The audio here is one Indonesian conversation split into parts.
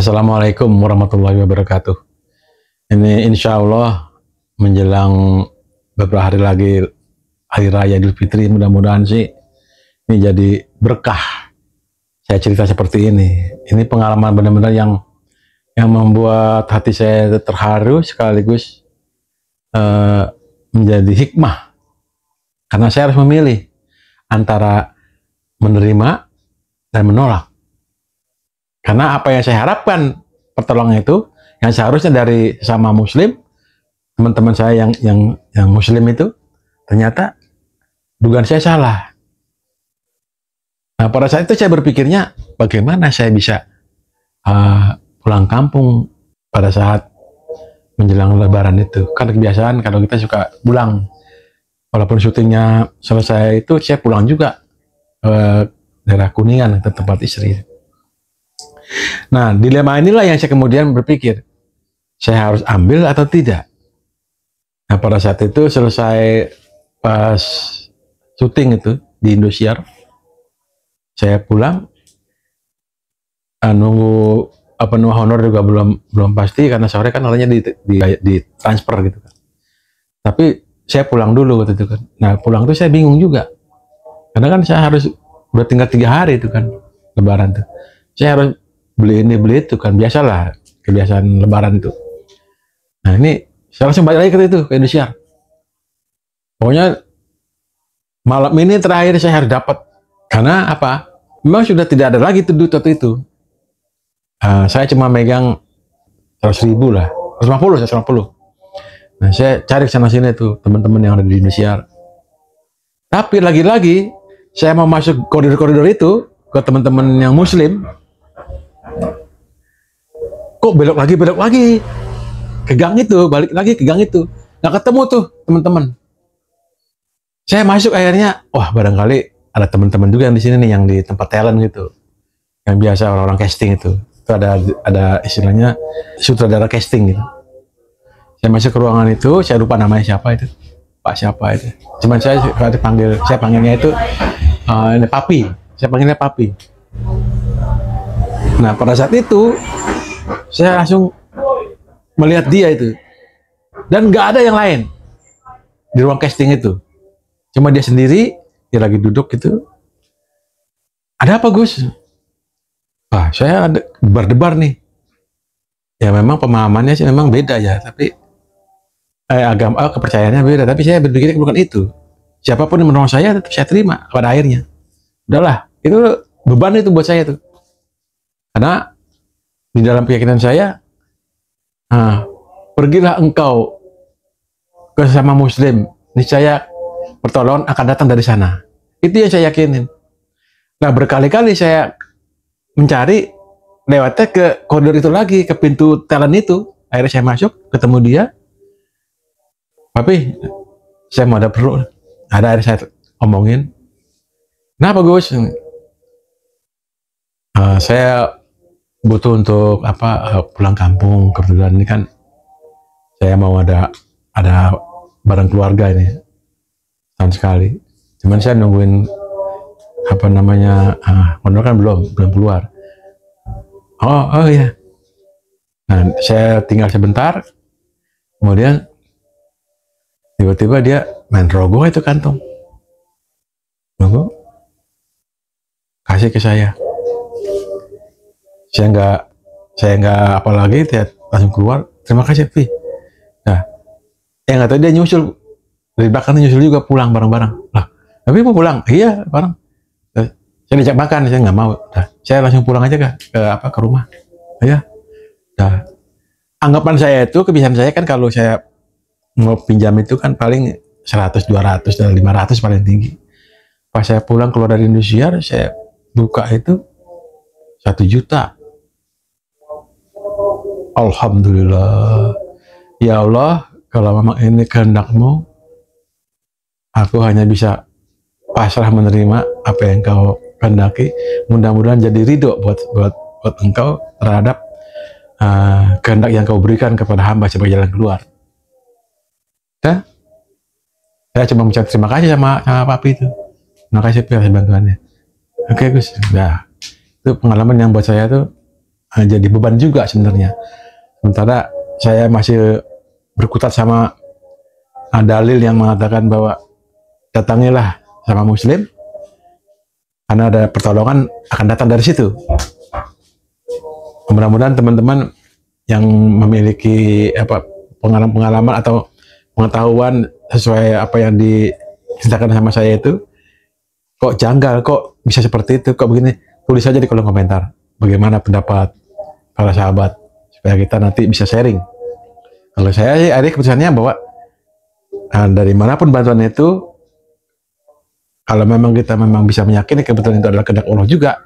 Assalamualaikum warahmatullahi wabarakatuh. Ini insya Allah menjelang beberapa hari lagi Hari Raya Idul Fitri, mudah-mudahan sih ini jadi berkah. Saya cerita seperti ini. Ini pengalaman benar-benar yang membuat hati saya terharu sekaligus menjadi hikmah. Karena saya harus memilih antara menerima dan menolak. Karena apa yang saya harapkan pertolongan itu yang seharusnya dari sama muslim, teman-teman saya yang muslim itu, ternyata dugaan saya salah. Nah, pada saat itu saya berpikirnya bagaimana saya bisa pulang kampung pada saat menjelang lebaran itu. Kan kebiasaan kalau kita suka pulang, walaupun syutingnya selesai itu saya pulang juga daerah Kuningan ke tempat istri. Nah, dilema inilah yang saya kemudian berpikir, saya harus ambil atau tidak. Nah, pada saat itu selesai pas syuting itu di Indosiar, saya pulang, nunggu penuh honor juga belum pasti karena sore kan orangnya di transfer gitu kan. Tapi saya pulang dulu waktu itu kan. Nah, pulang itu saya bingung juga, karena kan saya harus udah tinggal 3 hari itu kan lebaran tuh. Saya harus beli ini beli itu kan, biasalah kebiasaan lebaran itu. Nah, ini saya langsung balik lagi ke itu, ke Indonesia. Pokoknya malam ini terakhir saya harus dapat. Karena apa? Memang sudah tidak ada lagi tuh duit waktu itu. Saya cuma megang 100.000 lah, 150. Nah, saya cari sana sini tuh teman-teman yang ada di Indonesia. Tapi lagi-lagi saya mau masuk koridor-koridor itu ke teman-teman yang muslim, kok belok lagi ke gang itu, balik lagi ke gang itu, nggak ketemu tuh teman-teman. Saya masuk akhirnya, wah barangkali ada teman-teman juga yang di sini nih, yang di tempat talent gitu, yang biasa orang-orang casting itu ada istilahnya sutradara casting gitu. Saya masuk ke ruangan itu, saya lupa namanya siapa itu, Pak siapa itu, cuman saya panggilnya itu ini Papi, saya panggilnya Papi. Nah, pada saat itu saya langsung melihat dia itu, dan nggak ada yang lain di ruang casting itu, cuma dia sendiri, dia lagi duduk gitu. Ada apa Gus? Wah, saya ada debar-debar nih. Ya memang pemahamannya sih memang beda ya, tapi agama kepercayaannya beda, tapi saya berpikir bukan itu. Siapapun yang menolong saya tetap saya terima pada akhirnya. Udahlah, itu beban itu buat saya tuh. Karena di dalam keyakinan saya, pergilah engkau ke sesama muslim, niscaya pertolongan akan datang dari sana. Itu yang saya yakinin. Nah, berkali-kali saya mencari, lewatnya ke koridor itu lagi, ke pintu talent itu. Akhirnya saya masuk, ketemu dia. Tapi saya mau ada perlu. Akhirnya saya omongin, kenapa Gus? Saya butuh untuk pulang kampung. Kebetulan ini kan saya mau ada barang keluarga ini tahun sekali. Cuman saya nungguin honor kan belum keluar. Oh ya. Nah, saya tinggal sebentar, kemudian tiba-tiba dia main rogoh itu kantong. Rogoh kasih ke saya. Saya nggak apa lagi, dia langsung keluar. Terima kasih, Pi. Nah, nggak tahu dia nyusul dari belakang, nyusul juga pulang bareng-bareng. Lah, tapi mau pulang? Iya, bareng. Saya diajak makan, saya nggak mau. Nah, saya langsung pulang aja ke rumah. Ya. Nah, anggapan saya itu, kebiasaan saya kan kalau saya mau pinjam itu kan paling 100, 200, dan 500 paling tinggi. Pas saya pulang keluar dari Indonesia, saya buka itu 1 juta. Alhamdulillah. Ya Allah, kalau memang ini kehendak-Mu, aku hanya bisa pasrah menerima apa yang Kau kehendaki. Mudah-mudahan jadi ridho buat Engkau terhadap kehendak yang Kau berikan kepada hamba sebagai jalan keluar. Ya? Saya cuma mengucap terima kasih sama Papi itu. Terima kasih atas bantuannya. Oke Gus. Nah, itu pengalaman yang buat saya tuh jadi beban juga sebenarnya. Sementara saya masih berkutat sama dalil yang mengatakan bahwa datangilah sama Muslim, karena ada pertolongan akan datang dari situ. Mudah-mudahan teman-teman yang memiliki pengalaman atau pengetahuan sesuai apa yang diceritakan sama saya itu, kok janggal, kok bisa seperti itu, kok begini, tulis saja di kolom komentar bagaimana pendapat para sahabat, supaya kita nanti bisa sharing. Kalau saya sih ada keputusannya bahwa dari manapun bantuan itu, kalau memang kita bisa meyakini kebetulan itu adalah kehendak Allah juga,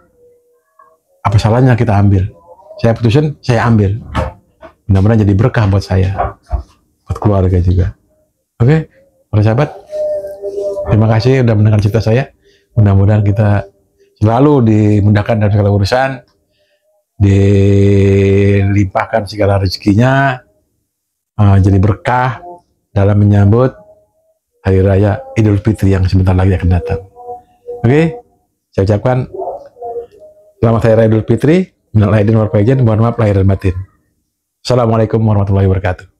apa salahnya kita ambil? Saya putusin, saya ambil. Mudah-mudahan jadi berkah buat saya, buat keluarga juga. Oke, para sahabat, terima kasih sudah mendengar cerita saya. Mudah-mudahan kita selalu dimudahkan dalam segala urusan, dilimpahkan segala rezekinya, jadi berkah dalam menyambut Hari Raya Idul Fitri yang sebentar lagi akan datang. Oke, saya ucapkan selamat Hari Raya Idul Fitri. Minal aidin wal faizin, mohon maaf lahir dan batin. Assalamualaikum warahmatullahi wabarakatuh.